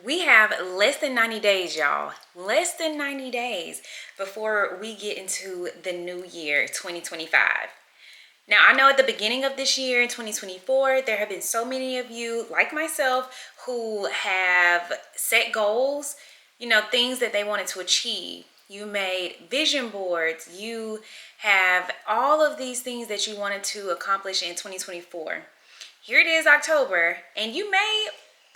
We have less than 90 days, y'all. Less than 90 days before we get into the new year, 2025. Now, I know at the beginning of this year in 2024, there have been so many of you, like myself, who have set goals, things that they wanted to achieve. You made vision boards. You have all of these things that you wanted to accomplish in 2024. Here it is, October, and you may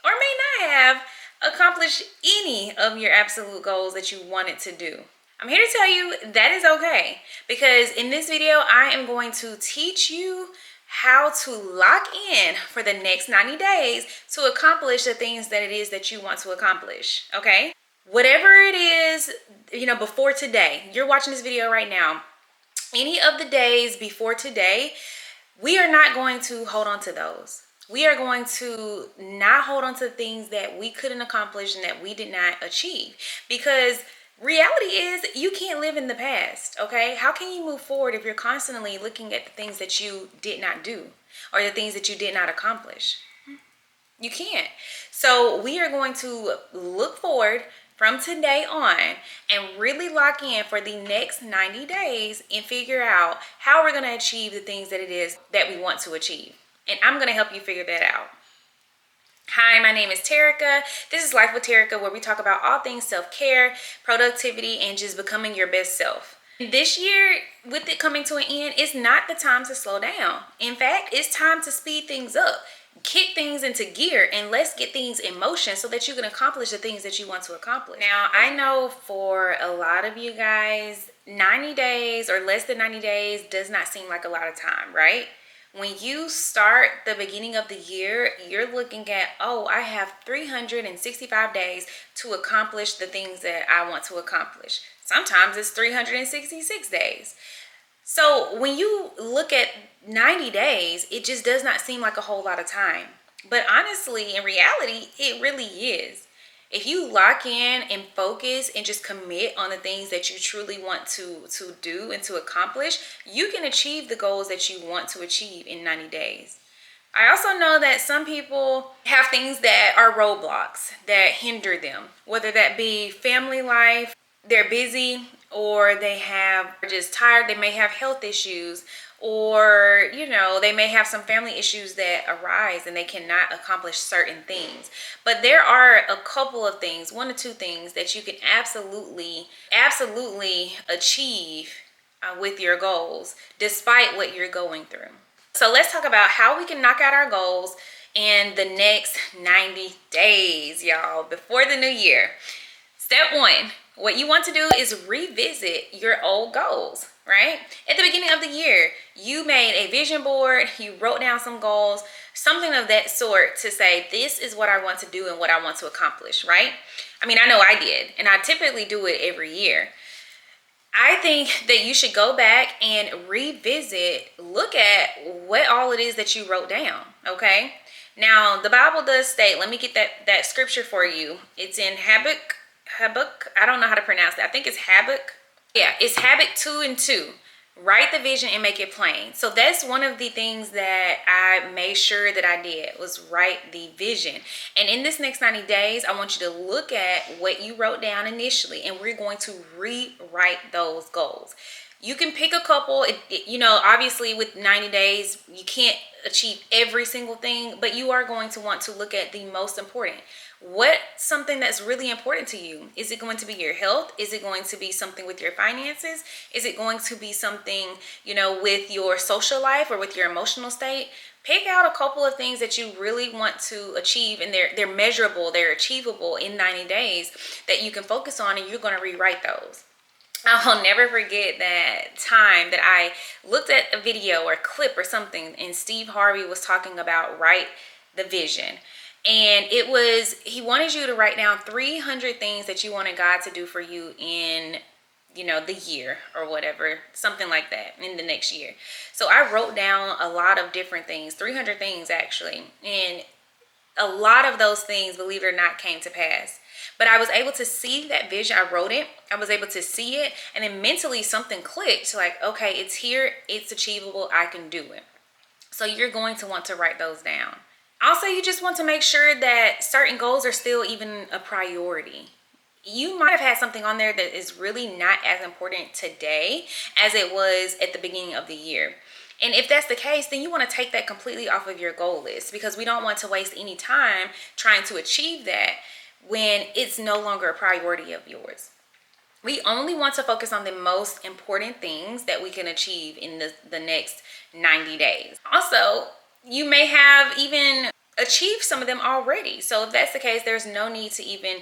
or may not have accomplished any of your absolute goals that you wanted to do. I'm here to tell you that is okay, because in this video, I am going to teach you how to lock in for the next 90 days to accomplish the things that it is that you want to accomplish, okay? Whatever it is, before today, you're watching this video right now, any of the days before today, we are not going to hold on to those. We are going to not hold on to things that we couldn't accomplish and that we did not achieve, because reality is you can't live in the past, okay? How can you move forward if you're constantly looking at the things that you did not do or the things that you did not accomplish? You can't. So we are going to look forward from today on and really lock in for the next 90 days and figure out how we're going to achieve the things that it is that we want to achieve. And I'm going to help you figure that out. Hi, my name is Terrica. This is Life with Terrica, where we talk about all things self-care, productivity, and just becoming your best self. This year, with it coming to an end, it's not the time to slow down. In fact, it's time to speed things up. Kick things into gear, and let's get things in motion so that you can accomplish the things that you want to accomplish. Now, I know for a lot of you guys, 90 days or less than 90 days does not seem like a lot of time, right? When you start the beginning of the year, you're looking at, oh, I have 365 days to accomplish the things that I want to accomplish. Sometimes it's 366 days. So when you look at 90 days, it just does not seem like a whole lot of time. But honestly, in reality, it really is. If you lock in and focus and just commit on the things that you truly want to do and to accomplish, you can achieve the goals that you want to achieve in 90 days. I also know that some people have things that are roadblocks that hinder them, whether that be family life, they're busy, or they have just tired, they may have health issues, or they may have some family issues that arise and they cannot accomplish certain things. But there are a couple of things, one or two things that you can absolutely achieve with your goals despite what you're going through. So let's talk about how we can knock out our goals in the next 90 days, y'all, before the new year. Step one, what you want to do is revisit your old goals, right? At the beginning of the year, you made a vision board, you wrote down some goals, something of that sort, to say, this is what I want to do and what I want to accomplish, right? I mean, I know I did, and I typically do it every year. I think that you should go back and revisit, look at what all it is that you wrote down, okay? Now, the Bible does state, let me get that scripture for you. It's in Habakkuk, I don't know how to pronounce that. I think it's Habakkuk. Yeah, it's Habakkuk 2:2. Write the vision and make it plain. So that's one of the things that I made sure that I did, was write the vision. And in this next 90 days, I want you to look at what you wrote down initially, and we're going to rewrite those goals. You can pick a couple, obviously with 90 days, you can't achieve every single thing, but you are going to want to look at the most important. What's something that's really important to you? Is it going to be your health? Is it going to be something with your finances? Is it going to be something, with your social life or with your emotional state? Pick out a couple of things that you really want to achieve, and they're measurable, they're achievable in 90 days that you can focus on, and you're going to rewrite those. I'll never forget that time that I looked at a video or a clip or something, and Steve Harvey was talking about write the vision. And it was, he wanted you to write down 300 things that you wanted God to do for you in, the year or whatever, something like that, in the next year. So I wrote down a lot of different things, 300 things actually. And a lot of those things, believe it or not, came to pass. But I was able to see that vision. I wrote it. I was able to see it. And then mentally something clicked. Like, okay, it's here. It's achievable. I can do it. So you're going to want to write those down. Also, you just want to make sure that certain goals are still even a priority. You might have had something on there that is really not as important today as it was at the beginning of the year. And if that's the case, then you want to take that completely off of your goal list, because we don't want to waste any time trying to achieve that when it's no longer a priority of yours. We only want to focus on the most important things that we can achieve in the next 90 days. Also, you may have even achieved some of them already. So if that's the case, there's no need to even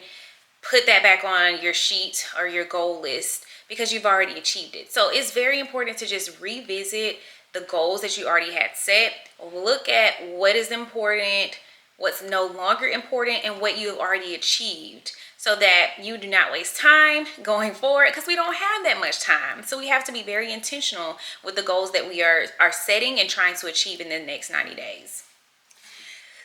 put that back on your sheet or your goal list because you've already achieved it. So it's very important to just revisit the goals that you already had set. Look at what is important, what's no longer important, and what you've already achieved, so that you do not waste time going forward, because we don't have that much time. So we have to be very intentional with the goals that we are setting and trying to achieve in the next 90 days.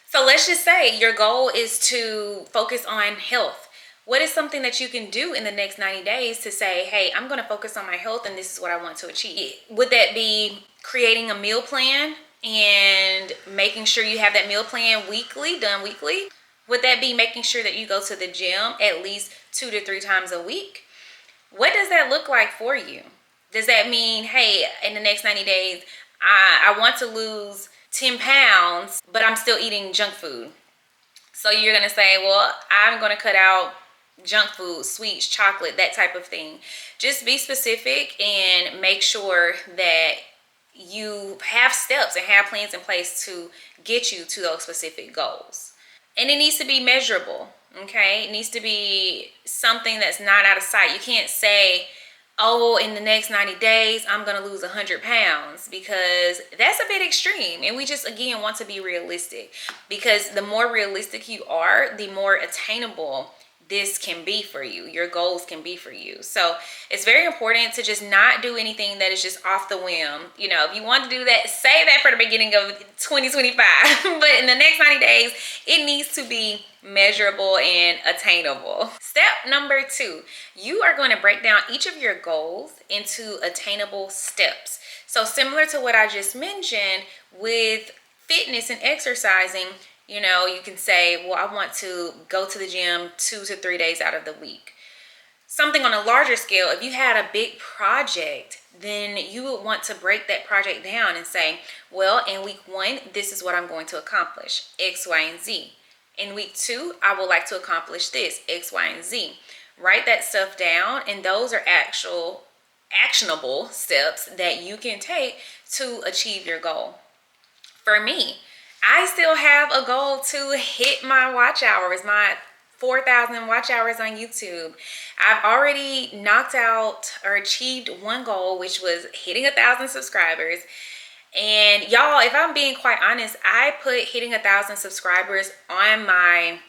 So let's just say your goal is to focus on health. What is something that you can do in the next 90 days to say, hey, I'm going to focus on my health and this is what I want to achieve? Would that be creating a meal plan and making sure you have that meal plan done weekly? Would that be making sure that you go to the gym at least 2 to 3 times a week? What does that look like for you? Does that mean, hey, in the next 90 days, I want to lose 10 pounds, but I'm still eating junk food? So you're going to say, well, I'm going to cut out junk food, sweets, chocolate, that type of thing. Just be specific and make sure that you have steps and have plans in place to get you to those specific goals. And it needs to be measurable, okay? It needs to be something that's not out of sight. You can't say, oh, in the next 90 days, I'm going to lose 100 pounds, because that's a bit extreme. And we just, again, want to be realistic, because the more realistic you are, the more attainable this can be for you. Your goals can be for you. So it's very important to just not do anything that is just off the whim. You know, if you want to do that, say that for the beginning of 2025. But in the next 90 days, it needs to be measurable and attainable. Step number 2, you are going to break down each of your goals into attainable steps. So similar to what I just mentioned with fitness and exercising, you know, you can say, well, I want to go to the gym 2 to 3 days out of the week. Something on a larger scale, if you had a big project, then you would want to break that project down and say, well, in week 1, this is what I'm going to accomplish, X, Y, and Z. In week 2, I would like to accomplish this, X, Y, and Z. Write that stuff down, and those are actionable steps that you can take to achieve your goal. For me, I still have a goal to hit my watch hours, my 4,000 watch hours on YouTube. I've already knocked out or achieved one goal, which was hitting 1,000 subscribers. And y'all, if I'm being quite honest, I put hitting 1,000 subscribers on my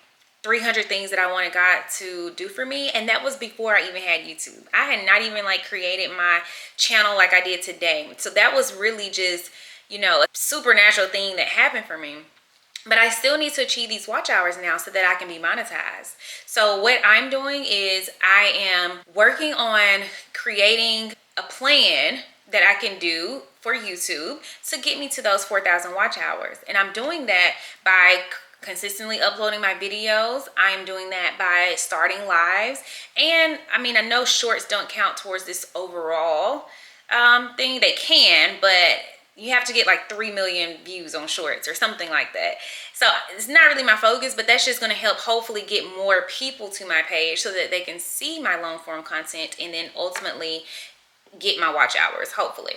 300 things that I wanted God to do for me, and that was before I even had YouTube. I had not even created my channel like I did today. So that was really just, you know, a supernatural thing that happened for me. But I still need to achieve these watch hours now so that I can be monetized. So what I'm doing is I am working on creating a plan that I can do for YouTube to get me to those 4,000 watch hours. And I'm doing that by consistently uploading my videos. I'm doing that by starting lives. And I mean, I know shorts don't count towards this overall thing. They can, but you have to get 3 million views on shorts or something like that. So it's not really my focus, but that's just going to help hopefully get more people to my page so that they can see my long form content and then ultimately get my watch hours, hopefully.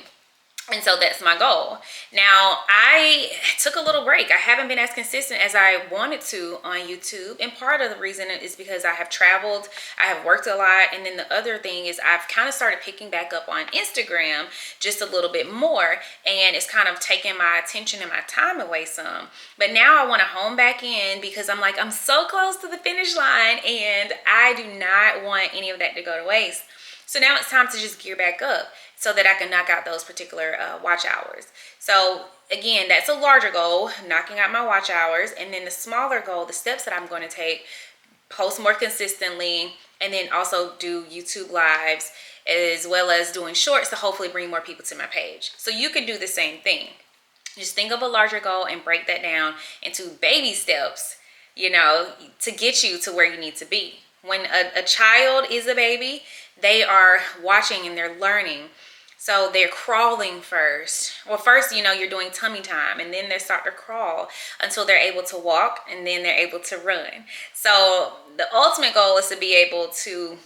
And so that's my goal. Now, I took a little break. I haven't been as consistent as I wanted to on YouTube. And part of the reason is because I have traveled, I have worked a lot. And then the other thing is I've kind of started picking back up on Instagram just a little bit more. And it's kind of taking my attention and my time away some. But now I want to hone back in because I'm so close to the finish line and I do not want any of that to go to waste. So now it's time to just gear back up so that I can knock out those particular watch hours. So again, that's a larger goal, knocking out my watch hours. And then the smaller goal, the steps that I'm going to take, post more consistently, and then also do YouTube lives, as well as doing shorts to hopefully bring more people to my page. So you can do the same thing. Just think of a larger goal and break that down into baby steps, you know, to get you to where you need to be. When a child is a baby, they are watching and they're learning. So they're crawling first. Well, first, you know, you're doing tummy time, and then they start to crawl until they're able to walk, and then they're able to run. So the ultimate goal is to be able to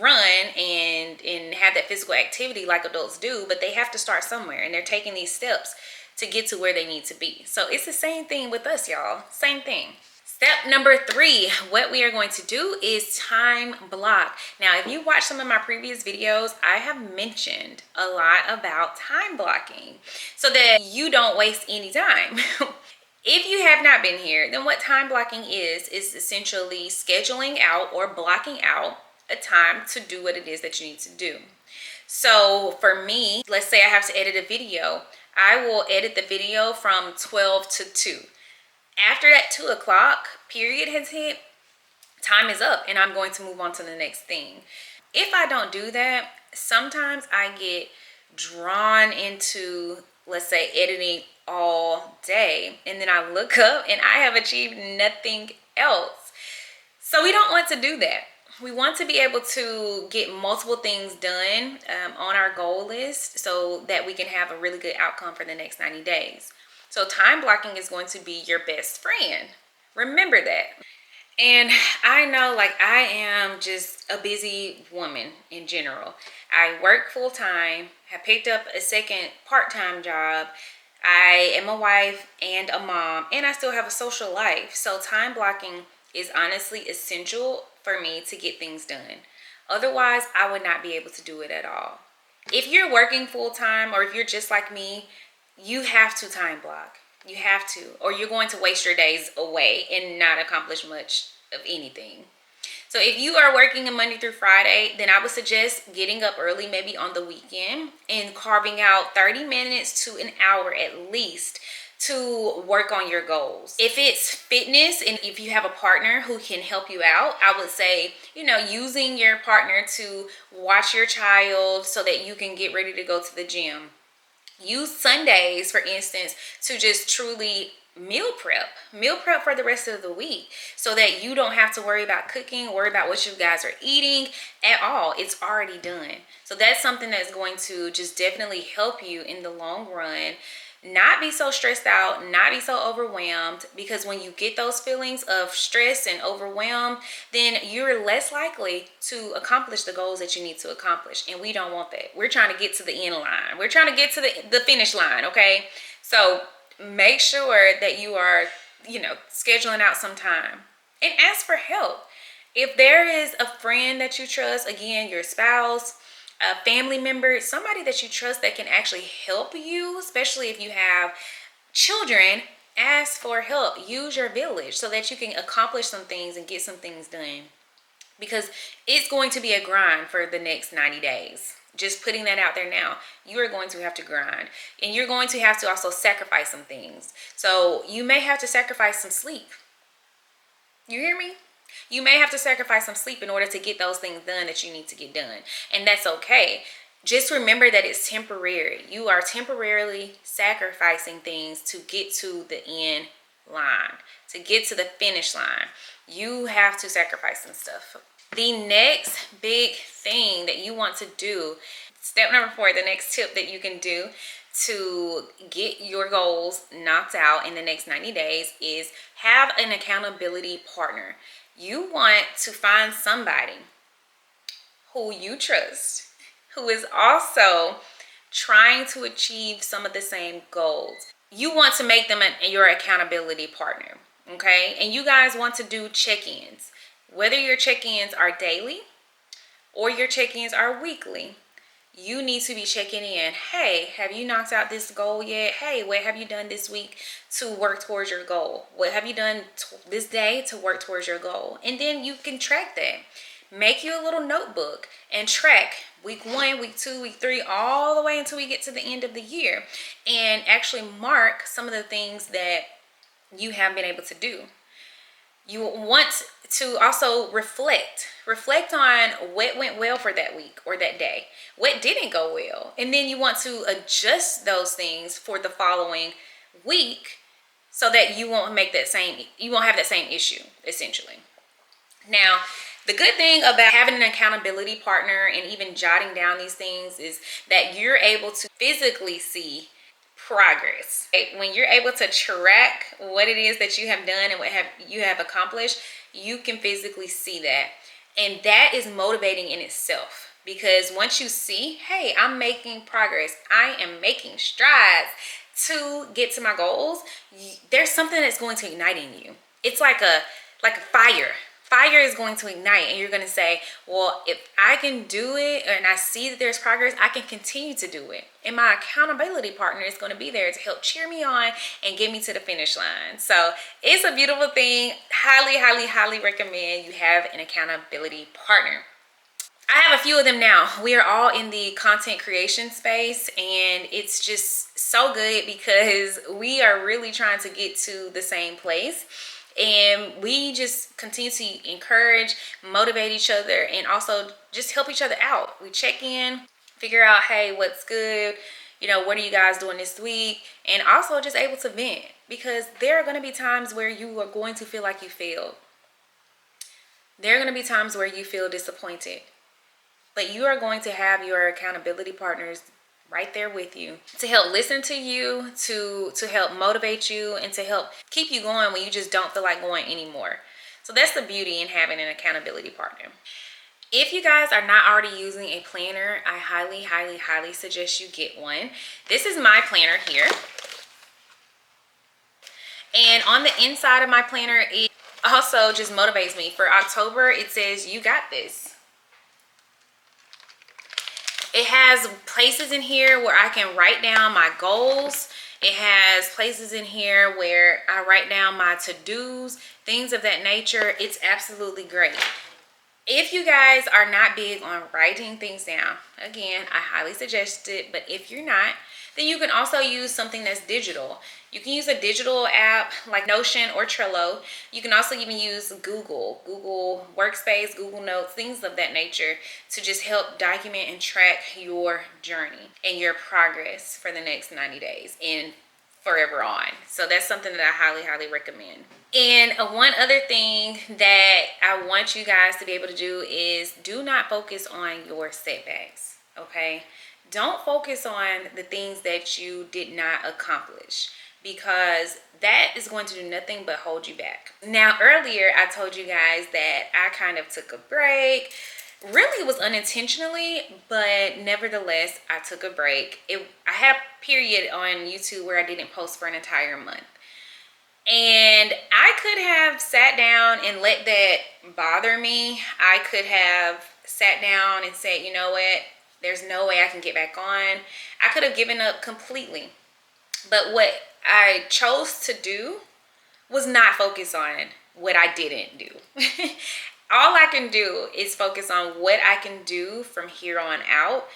run and have that physical activity like adults do, but they have to start somewhere, and they're taking these steps to get to where they need to be. So it's the same thing with us, y'all. Same thing. Step number 3, what we are going to do is time block. Now, if you watch some of my previous videos, I have mentioned a lot about time blocking so that you don't waste any time. If you have not been here, then what time blocking is essentially scheduling out or blocking out a time to do what it is that you need to do. So for me, let's say I have to edit a video. I will edit the video from 12 to 2. After that 2 o'clock period has hit, time is up and I'm going to move on to the next thing. If I don't do that, sometimes I get drawn into, let's say, editing all day, and then I look up and I have achieved nothing else. So we don't want to do that. We want to be able to get multiple things done on our goal list so that we can have a really good outcome for the next 90 days. So time blocking is going to be your best friend. Remember that. And I know, like, I am just a busy woman in general. I work full time, have picked up a second part-time job. I am a wife and a mom, and I still have a social life. So time blocking is honestly essential for me to get things done. Otherwise, I would not be able to do it at all. If you're working full time, or if you're just like me, you have to time block. You have to, or you're going to waste your days away and not accomplish much of anything. So if you are working a Monday through Friday, then I would suggest getting up early, maybe on the weekend, and carving out 30 minutes to an hour at least to work on your goals. If it's fitness and if you have a partner who can help you out, I would say, you know, using your partner to watch your child so that you can get ready to go to the gym. Use Sundays, for instance, to just truly meal prep for the rest of the week so that you don't have to worry about cooking, worry about what you guys are eating at all. It's already done. So that's something that's going to just definitely help you in the long run. Not be so stressed out, not be so overwhelmed, because when you get those feelings of stress and overwhelm, then you're less likely to accomplish the goals that you need to accomplish. And we don't want that. We're trying to get to the end line. We're trying to get to the finish line, okay? So make sure that you are, you know, scheduling out some time and ask for help. If there is a friend that you trust, again, your spouse, a family member, somebody that you trust that can actually help you, especially if you have children, ask for help. Use your village so that you can accomplish some things and get some things done, because it's going to be a grind for the next 90 days. Just putting that out there now. You are going to have to grind, and you're going to have to also sacrifice some things. So you may have to sacrifice some sleep. You hear me? You may have to sacrifice some sleep in order to get those things done that you need to get done. And that's okay. Just remember that it's temporary. You are temporarily sacrificing things to get to the end line, to get to the finish line. You have to sacrifice some stuff. The next big thing that you want to do, step number 4, the next tip that you can do to get your goals knocked out in the next 90 days is have an accountability partner. You want to find somebody who you trust, who is also trying to achieve some of the same goals. You want to make them your accountability partner, okay? And you guys want to do check-ins. Whether your check-ins are daily or your check-ins are weekly, you need to be checking in. Hey, have you knocked out this goal yet? Hey, what have you done this week to work towards your goal? What have you done this day to work towards your goal? And then you can track that. Make you a little notebook and track week 1, week 2, week 3, all the way until we get to the end of the year. And actually mark some of the things that you have been able to do. You want to also reflect on what went well for that week or that day, what didn't go well, and then you want to adjust those things for the following week, so that you won't have that same issue, essentially. Now, the good thing about having an accountability partner and even jotting down these things is that you're able to physically see progress. When you're able to track what it is that you have done and what you have accomplished, you can physically see that. And that is motivating in itself, because once you see, hey, I'm making progress, I am making strides to get to my goals, there's something that's going to ignite in you. It's like a fire. Fire is going to ignite, and you're going to say, well, if I can do it and I see that there's progress, I can continue to do it. And my accountability partner is going to be there to help cheer me on and get me to the finish line. So it's a beautiful thing. Highly, highly, highly recommend you have an accountability partner. I have a few of them now. We are all in the content creation space, and it's just so good because we are really trying to get to the same place. And we just continue to encourage, motivate each other, and also just help each other out. We check in, figure out, hey, what's good? What are you guys doing this week? And also just able to vent, because there are going to be times where you are going to feel like you failed. There are going to be times where you feel disappointed. But you are going to have your accountability partners right there with you to help listen to you, to help motivate you, and to help keep you going when you just don't feel like going anymore. So that's the beauty in having an accountability partner. If you guys are not already using a planner, I highly, highly, highly suggest you get one. This is my planner here. And on the inside of my planner, it also just motivates me. For October, it says, you got this. It has places in here where I can write down my goals. It has places in here where I write down my to-dos, things of that nature. It's absolutely great. If you guys are not big on writing things down, again, I highly suggest it. But if you're not, then you can also use something that's digital. You can use a digital app like Notion or Trello. You can also even use Google Workspace, Google Notes, things of that nature to just help document and track your journey and your progress for the next 90 days and forever on. So that's something that I highly, highly recommend. And one other thing that I want you guys to be able to do is do not focus on your setbacks, okay? Don't focus on the things that you did not accomplish, because that is going to do nothing but hold you back. Now, earlier I told you guys that I kind of took a break. Really, it was unintentionally, but nevertheless, I took a break. I had a period on YouTube where I didn't post for an entire month. And I could have sat down and let that bother me. I could have sat down and said, you know what? There's no way I can get back on. I could have given up completely. But what I chose to do was not focus on what I didn't do. All I can do is focus on what I can do from here on out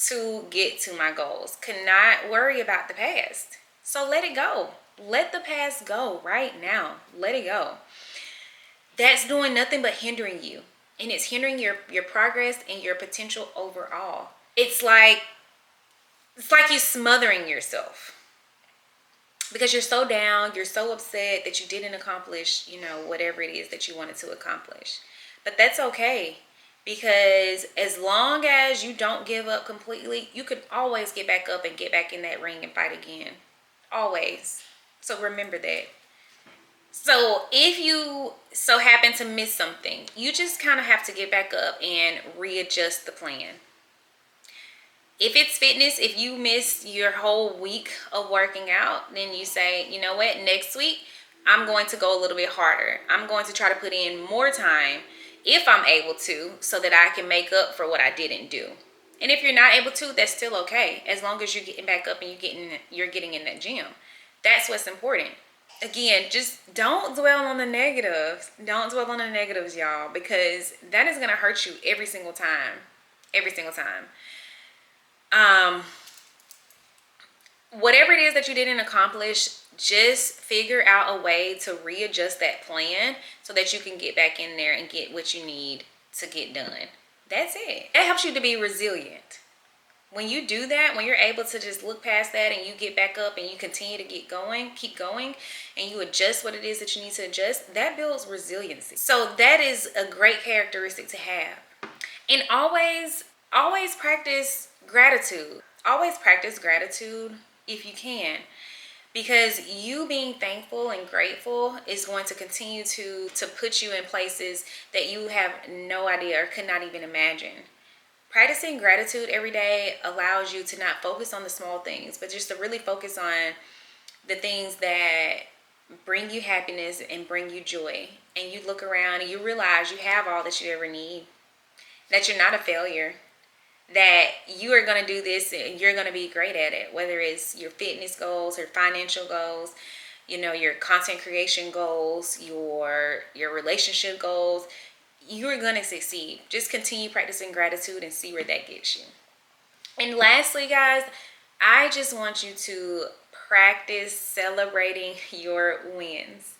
to get to my goals. Cannot worry about the past. So let it go. Let the past go right now. Let it go. That's doing nothing but hindering you. And it's hindering your progress and your potential overall. It's like you're smothering yourself. Because you're so down, you're so upset that you didn't accomplish, whatever it is that you wanted to accomplish. But that's okay, because as long as you don't give up completely, you can always get back up and get back in that ring and fight again. Always. So remember that. So if you so happen to miss something, you just kind of have to get back up and readjust the plan. If it's fitness, if you miss your whole week of working out, then you say, you know what, next week, I'm going to go a little bit harder. I'm going to try to put in more time if I'm able to, so that I can make up for what I didn't do. And if you're not able to, that's still okay, as long as you're getting back up and you're getting in that gym. That's what's important. Again, just don't dwell on the negatives. Don't dwell on the negatives, y'all, because that is going to hurt you every single time. Every single time. Whatever it is that you didn't accomplish, just figure out a way to readjust that plan so that you can get back in there and get what you need to get done. That's it. That helps you to be resilient. when you do that, when you're able to just look past that and you get back up and you continue to keep going, and you adjust what it is that you need to adjust, that builds resiliency. So that is a great characteristic to have. And always practice gratitude. Always practice gratitude if you can. Because you being thankful and grateful is going to continue to put you in places that you have no idea or could not even imagine. Practicing gratitude every day allows you to not focus on the small things, but just to really focus on the things that bring you happiness and bring you joy. And you look around and you realize you have all that you ever need, that you're not a failure, that you are going to do this and you're going to be great at it, whether it's your fitness goals or financial goals, your content creation goals, your relationship goals. You are going to succeed. Just continue practicing gratitude and see where that gets you. And lastly, guys, I just want you to practice celebrating your wins.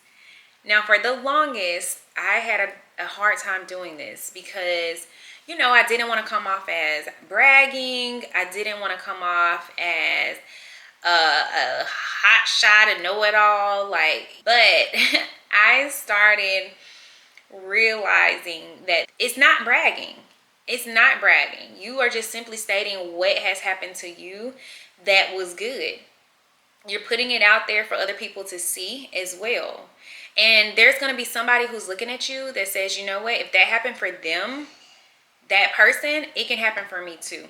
Now, for the longest, I had a hard time doing this because I didn't want to come off as bragging. I didn't want to come off as a hot shot and know-it-all. But I started realizing that it's not bragging. It's not bragging. You are just simply stating what has happened to you that was good. You're putting it out there for other people to see as well. And there's going to be somebody who's looking at you that says, you know what, if that happened for them, that person, it can happen for me too.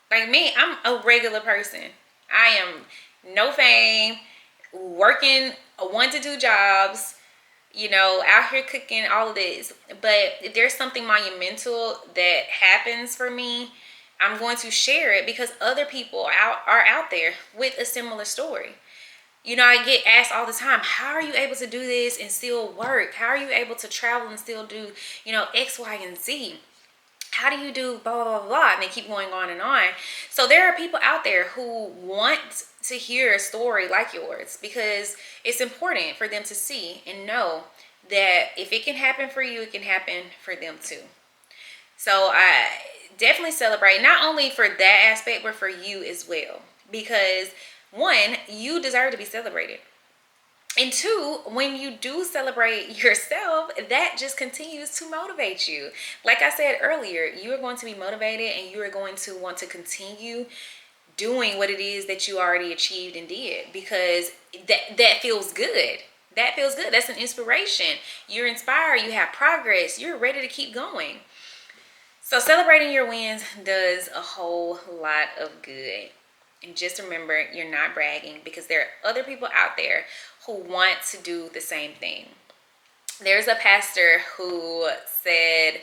Like me, I'm a regular person. I am no fame, working 1 to 2 jobs, out here cooking, all of this. But if there's something monumental that happens for me, I'm going to share it because other people are out there with a similar story. I get asked all the time, how are you able to do this and still work? How are you able to travel and still do, X, Y, and Z? How do you do blah, blah, blah, blah? And they keep going on and on. So there are people out there who want to hear a story like yours because it's important for them to see and know that if it can happen for you, it can happen for them too. So I definitely celebrate, not only for that aspect, but for you as well. Because 1, you deserve to be celebrated. And 2, when you do celebrate yourself, that just continues to motivate you. Like I said earlier, you are going to be motivated and you are going to want to continue doing what it is that you already achieved and did, because that feels good. That feels good. That's an inspiration. You're inspired. You have progress. You're ready to keep going. So celebrating your wins does a whole lot of good. And just remember, you're not bragging because there are other people out there who want to do the same thing. There's a pastor who said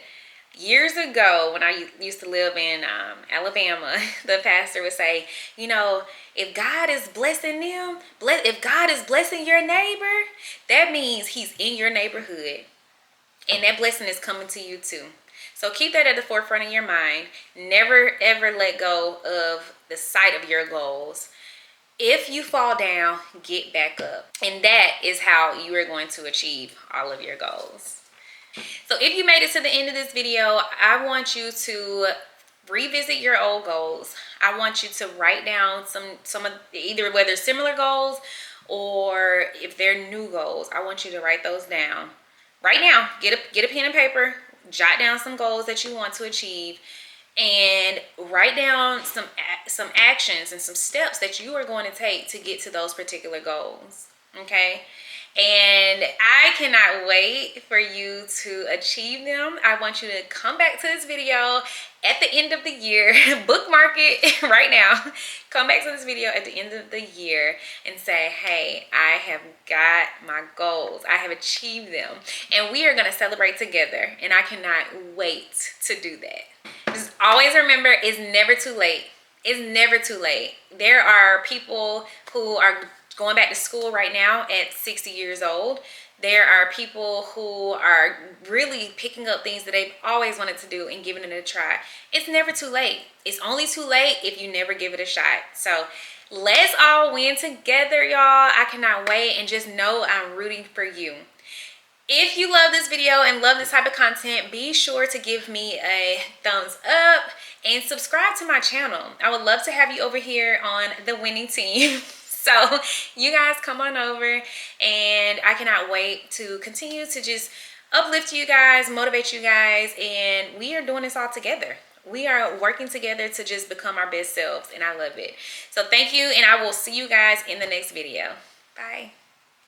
years ago, when I used to live in Alabama, the pastor would say, if God is blessing them, if God is blessing your neighbor, that means he's in your neighborhood. And that blessing is coming to you too. So keep that at the forefront of your mind. Never, ever let go of the sight of your goals. If you fall down, get back up. And that is how you are going to achieve all of your goals. So if you made it to the end of this video, I want you to revisit your old goals. I want you to write down some of either whether similar goals or if they're new goals. I want you to write those down. Right now, get a pen and paper, jot down some goals that you want to achieve, and write down some actions and some steps that you are going to take to get to those particular goals. Okay? And I cannot wait for you to achieve them. I want you to come back to this video at the end of the year, bookmark it right now. Come back to this video at the end of the year and say, hey, I have got my goals. I have achieved them. And we are going to celebrate together. And I cannot wait to do that. Just always remember, it's never too late. It's never too late. There are people who are going back to school right now at 60 years old. There are people who are really picking up things that they've always wanted to do and giving it a try. It's never too late. It's only too late if you never give it a shot. So let's all win together, y'all. I cannot wait, and just know I'm rooting for you. If you love this video and love this type of content, be sure to give me a thumbs up and subscribe to my channel. I would love to have you over here on the winning team. So you guys come on over, and I cannot wait to continue to just uplift you guys, motivate you guys, and we are doing this all together. We are working together to just become our best selves, and I love it. So thank you, and I will see you guys in the next video. Bye.